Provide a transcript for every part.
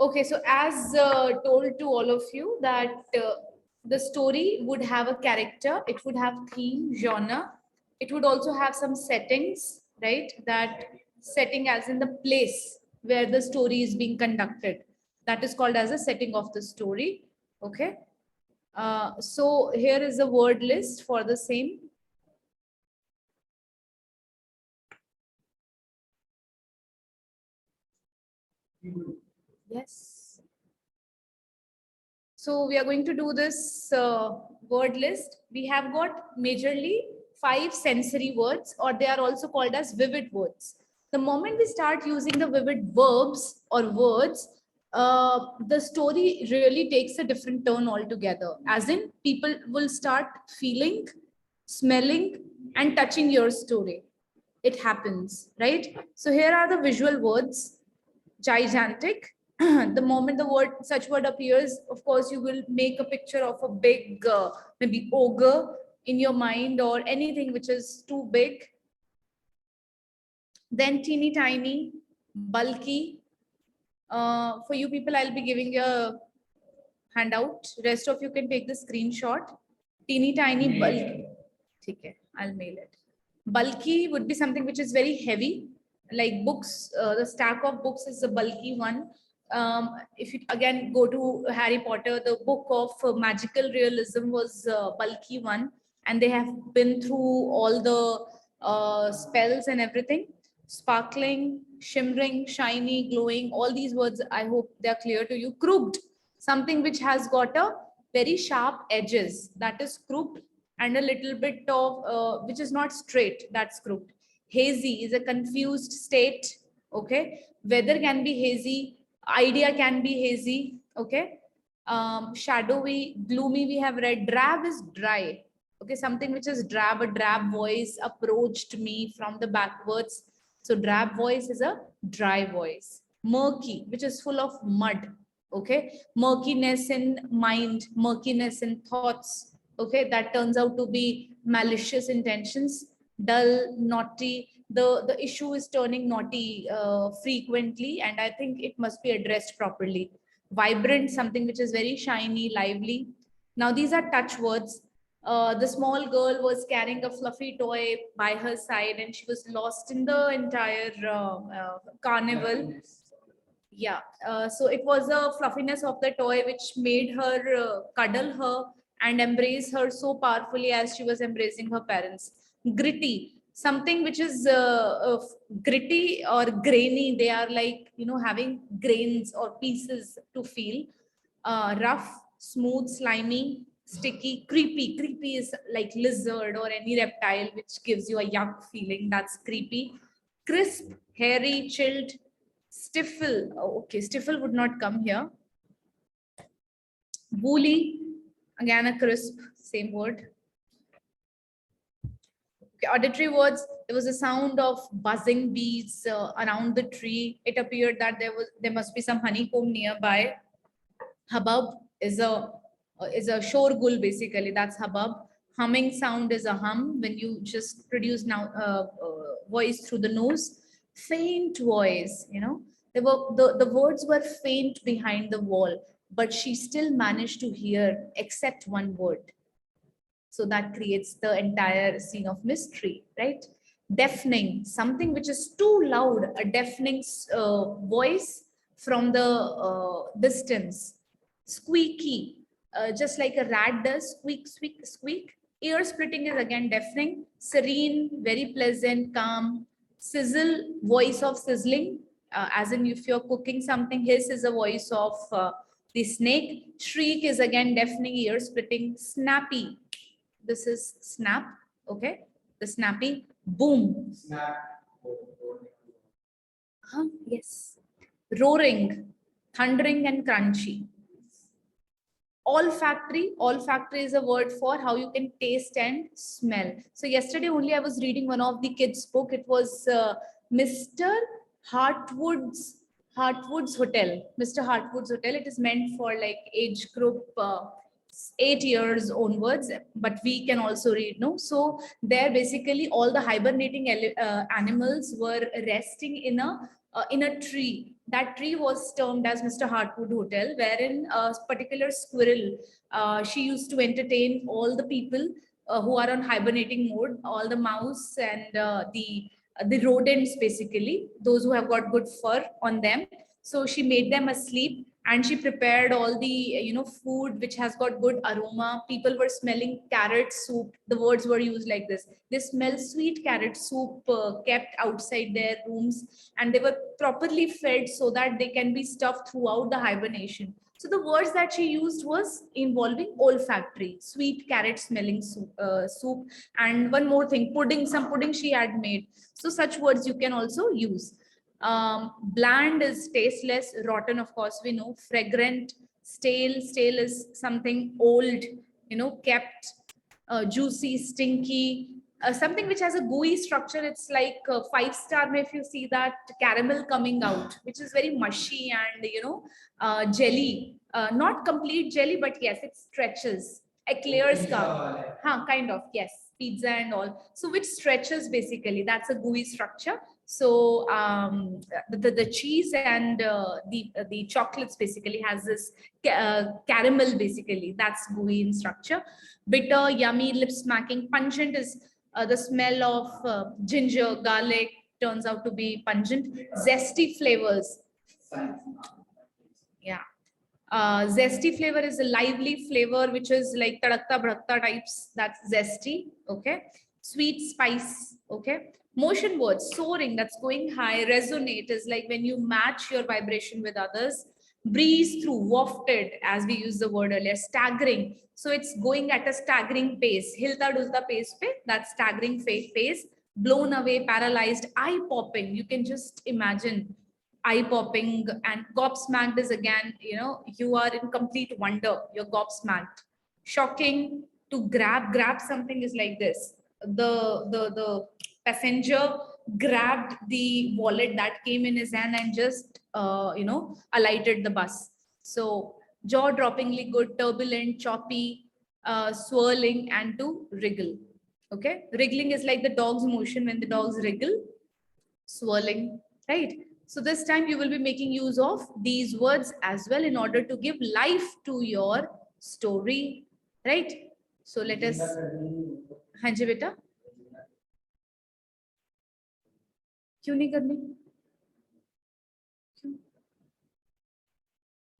Okay, so as told to all of you that the story would have a character, it would have theme, genre, it would also have some settings, right? That setting as in the place where the story is being conducted. That is called as a setting of the story. Okay. So here is a word list for the same. Yes. So we are going to do this word list. We have got majorly 5 sensory words, or they are also called as vivid words. The moment we start using the vivid verbs or words, the story really takes a different turn altogether. As in, people will start feeling, smelling, and touching your story. It happens, right? So here are the visual words. Gigantic. The moment the word such word appears, of course you will make a picture of a big maybe ogre in your mind, or anything which is too big. Then teeny tiny, bulky. For you people, I'll be giving you a handout. Rest of you can take the screenshot. Teeny tiny, bulky. Okay, I'll mail it. Bulky would be something which is very heavy, like books. The stack of books is a bulky one. If you again go to Harry Potter, the book of magical realism was a bulky one, and they have been through all the spells and everything. Sparkling, shimmering, shiny, glowing, all these words, I hope they are clear to you. Crooked, something which has got a very sharp edges, that is crooked, and a little bit of which is not straight, that's crooked. Hazy is a confused state. Okay, weather can be hazy, idea can be hazy. Okay. Shadowy, gloomy, we have read. Drab is dry. Okay, something which is drab, a drab voice approached me from the backwards. So drab voice is a dry voice. Murky, which is full of mud. Okay, murkiness in mind, murkiness in thoughts. Okay, that turns out to be malicious intentions. Dull, naughty, the issue is turning naughty frequently, and I think it must be addressed properly. Vibrant, something which is very shiny, lively. Now these are touch words. The small girl was carrying a fluffy toy by her side, and she was lost in the entire carnival. Yeah, so it was a fluffiness of the toy which made her cuddle her and embrace her so powerfully as she was embracing her parents. Gritty, something which is gritty or grainy. They are like, having grains or pieces to feel. Rough, smooth, slimy, sticky. Creepy, creepy is like lizard or any reptile which gives you a yuck feeling. That's creepy. Crisp, hairy, chilled. Stifle. Oh, okay, stifle would not come here. Woolly, again a crisp, same word. Okay, auditory words. There was a sound of buzzing bees around the tree. It appeared that there must be some honeycomb nearby. Hubbub is a shorgul basically. That's hubbub. Humming sound is a hum when you just produce now voice through the nose. Faint voice, the words were faint behind the wall, but she still managed to hear except one word. So that creates the entire scene of mystery, right? Deafening, something which is too loud, a deafening voice from the distance. Squeaky, just like a rat does, squeak, squeak, squeak. Ear splitting is again deafening. Serene, very pleasant, calm. Sizzle, voice of sizzling, as in if you're cooking something. Hiss is a voice of the snake. Shriek is again deafening, ear splitting. Snappy, this is snap. Okay, the snappy. Boom. Snap. Yes. Roaring, thundering, and crunchy. Olfactory is a word for how you can taste and smell. So yesterday only I was reading one of the kids book. It was Mr. Hartwood's Hotel. Mr. Hartwood's Hotel. It is meant for like age group 8 years onwards, but we can also read, no? So there basically all the hibernating animals were resting in a tree That tree was termed as Mr. Hartwood Hotel, wherein a particular squirrel, she used to entertain all the people who are on hibernating mode, all the mouse and the rodents, basically, those who have got good fur on them. So she made them asleep, and she prepared all the food which has got good aroma. People were smelling carrot soup. The words were used like this: they smell sweet carrot soup, kept outside their rooms, and they were properly fed so that they can be stuffed throughout the hibernation. So the words that she used was involving olfactory, sweet carrot smelling soup. And one more thing, pudding, some pudding she had made. So such words you can also use. Bland is tasteless, rotten, of course, we know. Fragrant, stale is something old, kept. Juicy, stinky, something which has a gooey structure. It's like 5-star, if you see that caramel coming out, which is very mushy and jelly, not complete jelly, but yes, it stretches. Eclairs come, kind of, yes, pizza and all. So which stretches, basically, that's a gooey structure. So the cheese and the chocolates basically has this caramel, basically, that's gooey in structure. Bitter, yummy, lip smacking. Pungent is the smell of ginger, garlic turns out to be pungent. Zesty flavors. Yeah. Zesty flavor is a lively flavor, which is like tadakta bhakta types. That's zesty. Okay. Sweet spice. Okay. Motion words, soaring, that's going high. Resonate is like when you match your vibration with others. Breeze through, wafted, as we used the word earlier. Staggering, so it's going at a staggering pace. Hilta dulta pace pe, that's staggering pace. Blown away, paralyzed. Eye popping, you can just imagine eye popping. And gobsmacked is again, you are in complete wonder, you're gobsmacked. Shocking, to grab something is like this. The passenger grabbed the wallet that came in his hand and just alighted the bus. So jaw-droppingly good, turbulent, choppy, swirling, and to wriggle. Okay, wriggling is like the dog's motion when the dogs wriggle. Swirling, right? So this time you will be making use of these words as well in order to give life to your story, right? So let us. हाँ जी बेटा, क्यों नहीं करनी?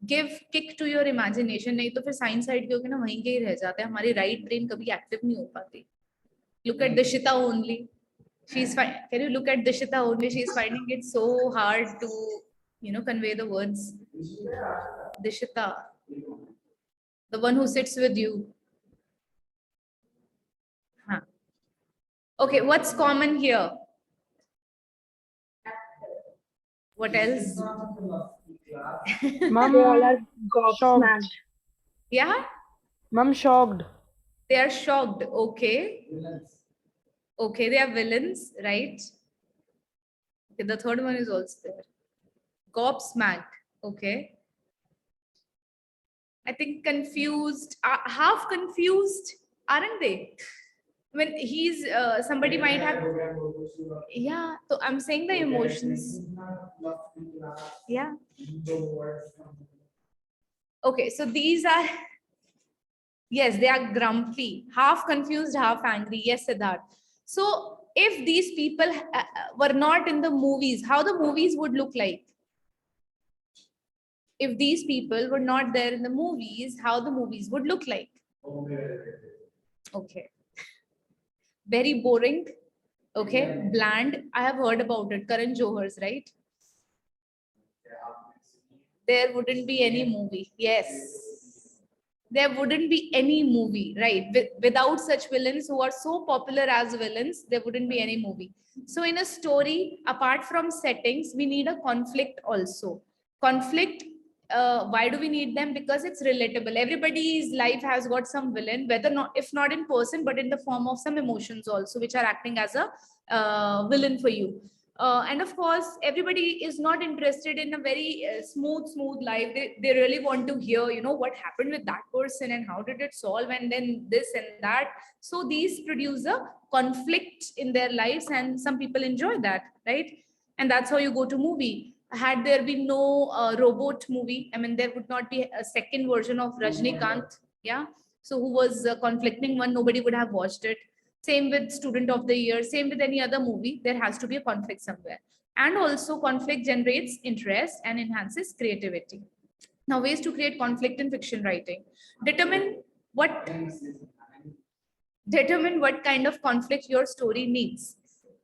Give kick to your imagination, नहीं तो फिर science side के होगे ना, वहीं के ही रह जाते हैं, हमारी राइट ब्रेन कभी एक्टिव नहीं हो पाती. Look at Dishita only. She's fine. Can you look at Dishita only? She's finding it so hard to, convey the words. Dishita, the one who sits with you. Huh. Okay, what's common here? What else? Mom, They all are gobsmacked. Yeah, Mom, shocked. they are shocked. Okay. Okay, they are villains, right? Okay, the third one is also there. Gobsmacked. Okay. I think confused, half confused, aren't they? When he's somebody might have, yeah. So I'm saying the emotions. Yeah. Okay, so these are, yes, they are grumpy, half confused, half angry. Yes, Siddharth. So if these people were not in the movies, how the movies would look like? If these people were not there in the movies, how the movies would look like? Okay. Very boring. Okay. Bland. I have heard about it. Karan Johar's, right? There wouldn't be any movie. Yes. There wouldn't be any movie, right? Without such villains who are so popular as villains, there wouldn't be any movie. So in a story, apart from settings, we need a conflict also. Conflict, why do we need them? Because it's relatable. Everybody's life has got some villain, whether not, if not in person, but in the form of some emotions also, which are acting as a villain for you. And of course, everybody is not interested in a very smooth life. They really want to hear, what happened with that person and how did it solve, and then this and that. So these produce a conflict in their lives, and some people enjoy that, right? And that's how you go to movie. Had there been no robot movie, I mean, there would not be a second version of Rajnikant. Yeah. So who was conflicting one, nobody would have watched it. Same with Student of the Year, same with any other movie. There has to be a conflict somewhere. And also conflict generates interest and enhances creativity. Now, ways to create conflict in fiction writing. Determine what determine what kind of conflict your story needs.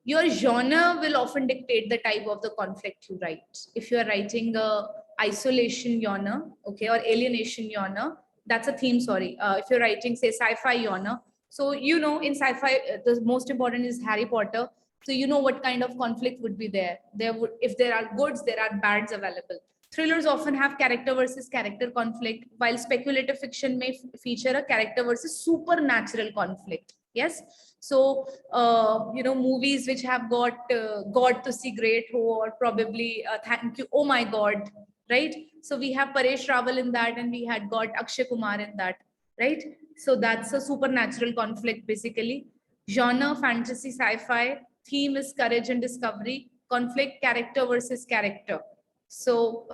Your genre will often dictate the type of the conflict you write. If you are writing a isolation genre, okay, or alienation genre, that's a theme, sorry. If you're writing, say, sci-fi genre, so you know in sci-fi, the most important is Harry Potter. So you know what kind of conflict would be there. There would, if there are goods, there are bads available. Thrillers often have character versus character conflict, while speculative fiction may feature a character versus supernatural conflict. Yes. So, movies which have got God to see great, who, or probably thank you, oh my God, right? So we have Paresh Rawal in that, and we had got Akshay Kumar in that, right? So that's a supernatural conflict basically. Genre, fantasy, sci-fi. Theme is courage and discovery. Conflict, character versus character. So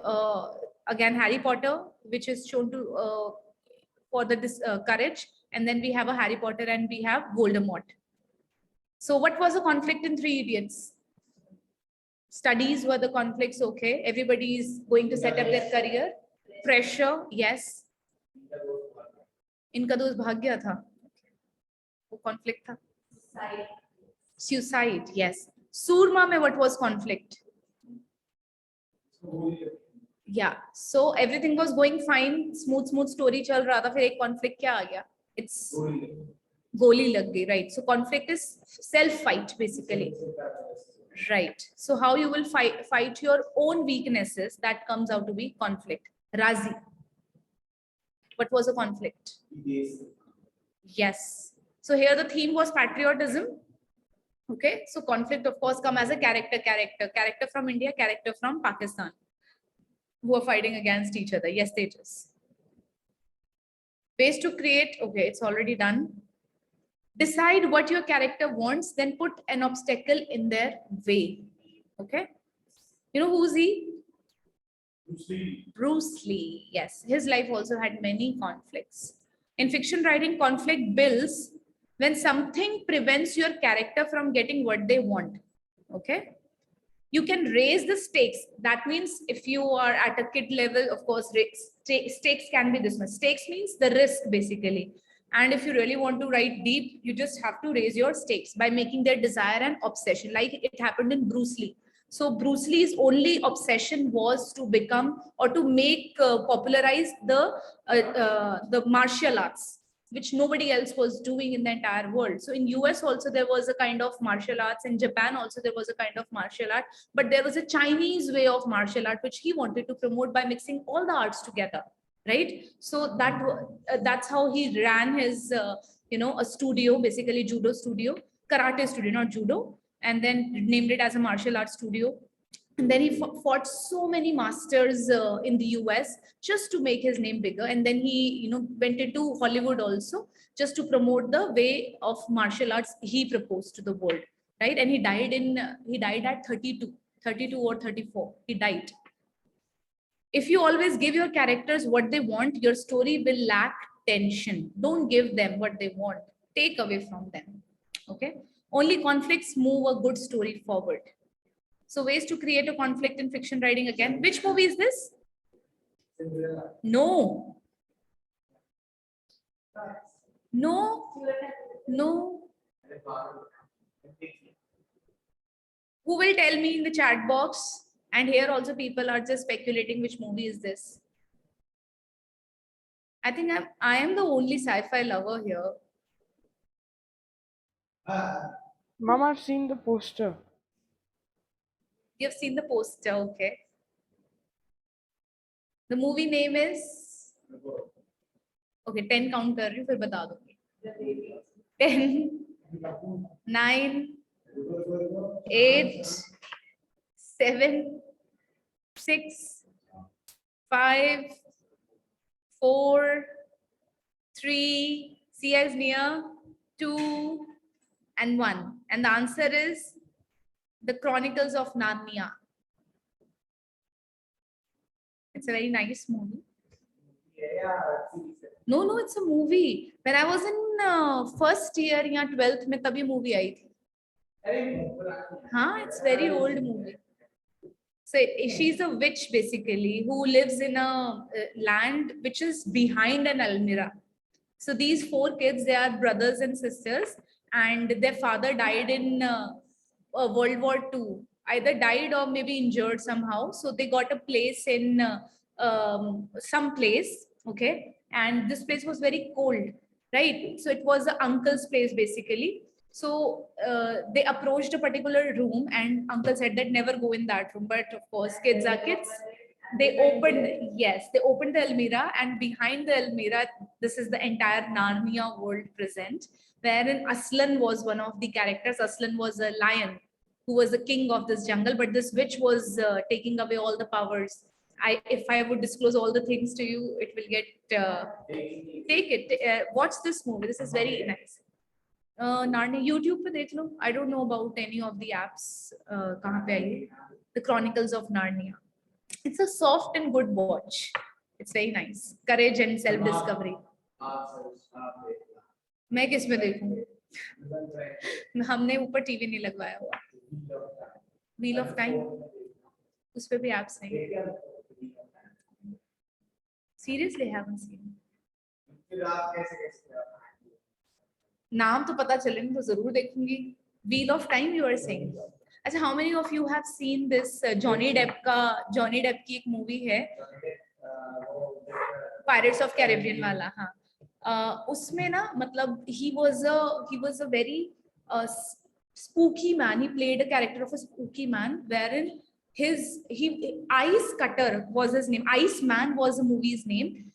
again, Harry Potter, which is shown to for the courage, and then we have a Harry Potter and we have Voldemort. So what was the conflict in Three Idiots? Studies were the conflicts, okay. Everybody is going to set up their career. Pressure, yes. इनका दोस्त भाग गया था. वो conflict था. Suicide, yes. Surma में what was conflict? Yeah, so everything was going fine, smooth story चल रहा था, फिर एक conflict क्या आ गया? It's गोली लग गई, right? So conflict is self fight basically, right? So how you will fight your own weaknesses, that comes out to be conflict. Razi, what was a conflict? Yes. So here the theme was patriotism. Okay, so conflict of course come as a character from India, character from Pakistan, who are fighting against each other. Yes, Tejas. Ways to create, okay, it's already done. Decide what your character wants, then put an obstacle in their way. Okay. You know who's he? Bruce Lee. Bruce Lee. Yes, his life also had many conflicts. In fiction writing, conflict builds when something prevents your character from getting what they want. Okay. You can raise the stakes. That means if you are at a kid level, of course, stakes can be this much. Stakes means the risk basically. And if you really want to write deep, you just have to raise your stakes by making their desire an obsession, like it happened in Bruce Lee. So Bruce Lee's only obsession was to become or to make popularize the martial arts, which nobody else was doing in the entire world. So in US also there was a kind of martial arts. In Japan also there was a kind of martial art, but there was a Chinese way of martial art which he wanted to promote by mixing all the arts together, right? So that's how he ran his a studio, basically judo studio, karate studio, not judo, and then named it as a martial arts studio. And then he fought so many masters in the US just to make his name bigger. And then he, went into Hollywood also just to promote the way of martial arts he proposed to the world, right? And he died at 32 or 34. He died. If you always give your characters what they want, your story will lack tension. Don't give them what they want. Take away from them. Okay? Only conflicts move a good story forward. So ways to create a conflict in fiction writing again. Which movie is this? No. No. Who will tell me in the chat box? And here also people are just speculating which movie is this. I think I am the only sci-fi lover here. Mom, I've seen the poster. You've seen the poster, okay. The movie name is, okay, 10 count कर रही हूँ फिर बता दूँगी. 10, 9, 8, 7, 6, 5, 4, 3, see as near, 2, and 1. And the answer is The Chronicles of Narnia. It's a very nice movie. No, it's a movie. When I was in first year या 12th में तभी movie आई थी. हाँ, it's very old movie. So she's a witch basically who lives in a land which is behind an Almira. So these 4 kids, they are brothers and sisters, and their father died in World War II. Either died or maybe injured somehow. So they got a place in some place, okay? And this place was very cold, right? So it was the uncle's place basically. So they approached a particular room and uncle said that never go in that room. But of course, kids are kids. They opened, yes, they opened the Almira, and behind the Almira, this is the entire Narnia world present, wherein Aslan was one of the characters. Aslan was a lion who was the king of this jungle, but this witch was taking away all the powers. If I would disclose all the things to you, it will get, take it, watch this movie. This is very nice. Narnia, YouTube पे देख लो. I don't know about any of the apps. कहाँ पे आई? The Chronicles of Narnia. It's a soft and good watch. It's very nice. Courage and self-discovery. मैं किस में देखूं? हमने ऊपर टीवी नहीं लगवाया हुआ. Wheel of Time. उस पे भी apps नहीं. Seriously, haven't seen. नाम तो पता चले तो जरूर देखूंगी. Wheel of Time, you are saying. अच्छा, how many of you have seen this Johnny Depp की एक मूवी है Pirates of Caribbean वाला. हाँ, उसमें ना मतलब he was a very spooky man. He played a character of a spooky man wherein Ice Cutter was his name. Ice Man was the movie's name.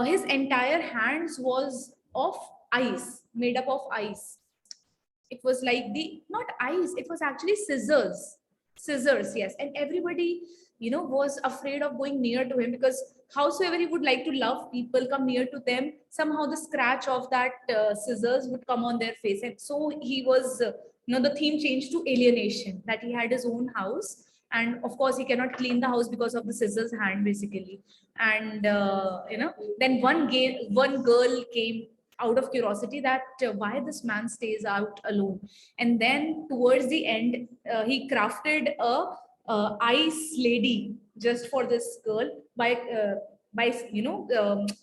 His entire hands was of ice, made up of ice. It was like not ice, it was actually scissors, yes. And everybody, was afraid of going near to him because howsoever he would like to love people, come near to them, somehow the scratch of that scissors would come on their face. And so he was, the theme changed to alienation, that he had his own house. And of course, he cannot clean the house because of the scissors hand, basically. And, then one girl came out of curiosity that why this man stays out alone. And then towards the end, he crafted a ice lady just for this girl by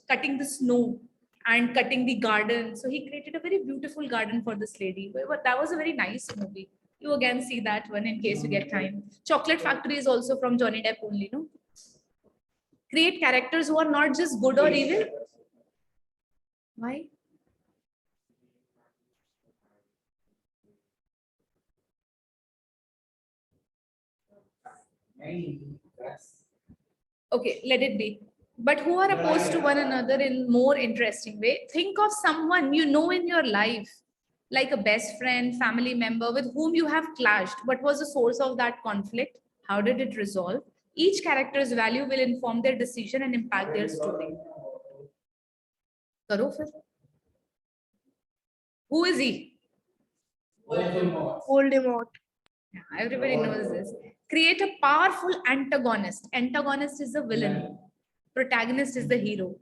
cutting the snow and cutting the garden. So he created a very beautiful garden for this lady. But that was a very nice movie. You again see that one in case you get time. Chocolate Factory is also from Johnny Depp only, no? Create characters who are not just good or evil. Why? Okay, let it be. But who are opposed to one another in more interesting way. Think of someone you know in your life, like a best friend, family member with whom you have clashed. What was the source of that conflict? How did it resolve? Each character's value will inform their decision and impact their story. Karo fir. Who is he? Voldemort. Yeah, everybody knows this. Create a powerful antagonist. Antagonist is the villain. Protagonist is the hero.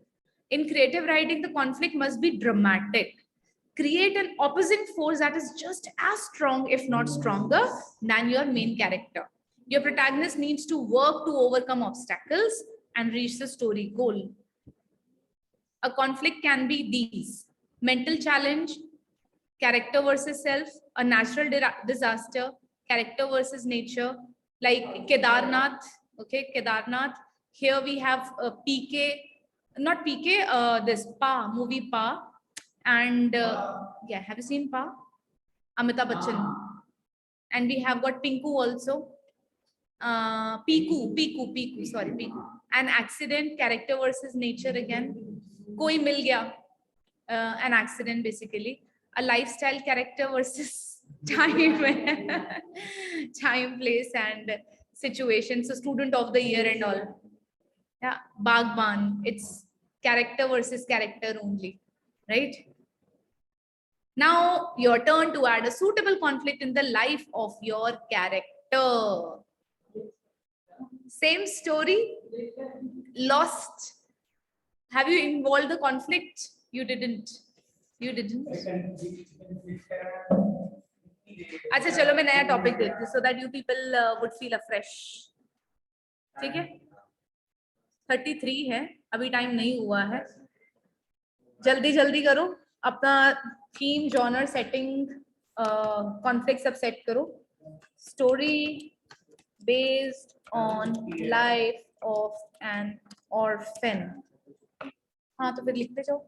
In creative writing, the conflict must be dramatic. Create an opposing force that is just as strong, if not stronger, than your main character. Your protagonist needs to work to overcome obstacles and reach the story goal. A conflict can be these: mental challenge, character versus self, a natural disaster, character versus nature, like Kedarnath. Okay, Kedarnath. Here we have PK, not PK, this Pa, movie Pa. And yeah, have you seen Pa? Amitabh Bachchan. And we have got Pinku also. Piku, sorry, Piku. An accident, character versus nature again. Koi Mil Gaya, an accident basically. A lifestyle, character versus time, time, place, and situation. So student of the year and all. Yeah, Bagban, it's character versus character only, right? Now your turn to add a suitable conflict in the life of your character. Same story, lost. Have you involved the conflict? You didn't. You didn't. अच्छा चलो मैं नया topic देती हूँ so that you people would feel afresh. ठीक है? 33 है, अभी टाइम नहीं हुआ है. जल्दी जल्दी करो, अपना थीम, जॉनर, सेटिंग, कॉन्फ्लिक्ट सब सेट करो. Story based on life of an orphan. हाँ तो फिर लिखते जाओ.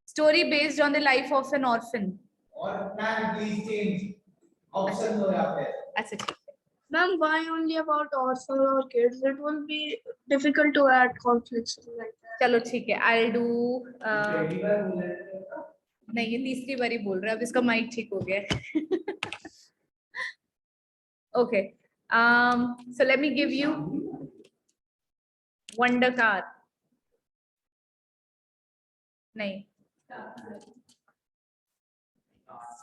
Story based on the life of an orphan. और मैम प्लीज चेंज ऑप्शन हो यहाँ पे. अच्छा ठीक. Ma'am, why only about orphan or kids? It will be difficult to add conflicts like that. चलो ठीक है. I'll do. पहली बार बोल रहे थे. नहीं ये तीसरी बारी बोल रहा है. अब इसका माइक ठीक हो गया है. Okay. So let me give you Wonder Car. नहीं.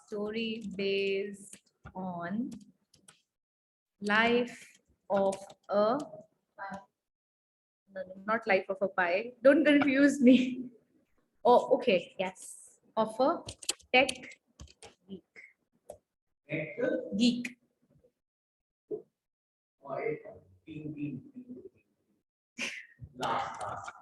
Story based on life of a. No, not life of a pie. Don't confuse me. Oh, okay. Yes. Of a tech geek. Geek. और एक तीन last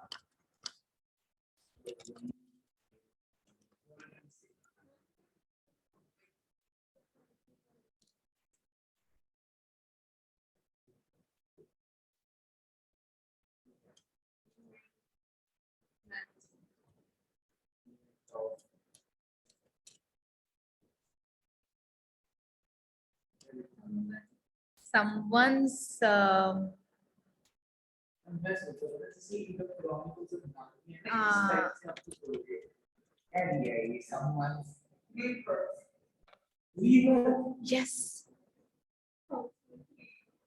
Someone's yes.